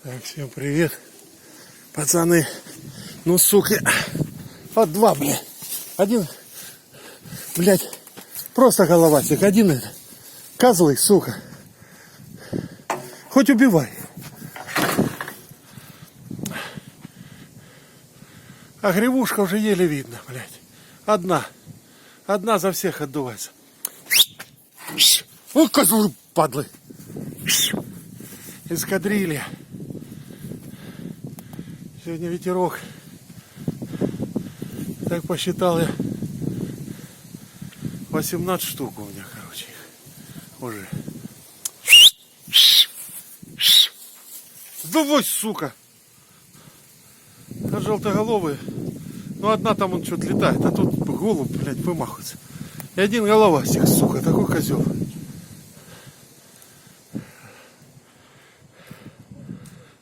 Так, всем привет, пацаны. Ну, сука, вот два, блядь. Один, блядь, просто головастик. Один это, козлы, сука. Хоть убивай. А гривушка уже еле видно, блядь. Одна за всех отдувается. О, козлы, падлы. Эскадрилья. Сегодня ветерок. Так посчитал я. 18 штук у меня, короче, их уже. Давай, сука! А желтоголовые. Ну, одна там он что-то летает, а тут голубь, блядь, вымахивается. И один головастик, сука, такой козел.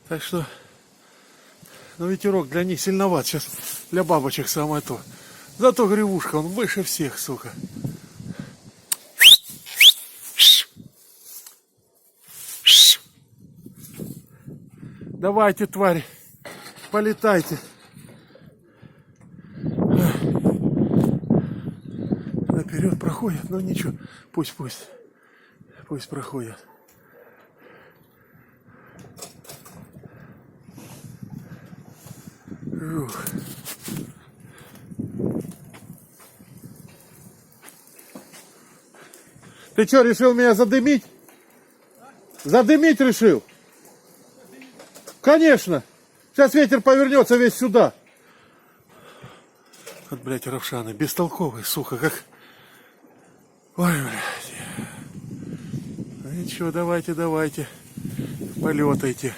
Так что, ну, ветерок для них сильноват. Сейчас для бабочек самое то. Зато гривушка, он выше всех, сука. Давайте, твари, полетайте. Наперед проходят, но ничего. Пусть проходят. Ух. Ты что, решил меня задымить? Задымить решил? Конечно. Сейчас ветер повернется весь сюда. Вот, блядь, равшаны, бестолковые, сука, как... Ой, блядь. Ну ничего, давайте, полетайте.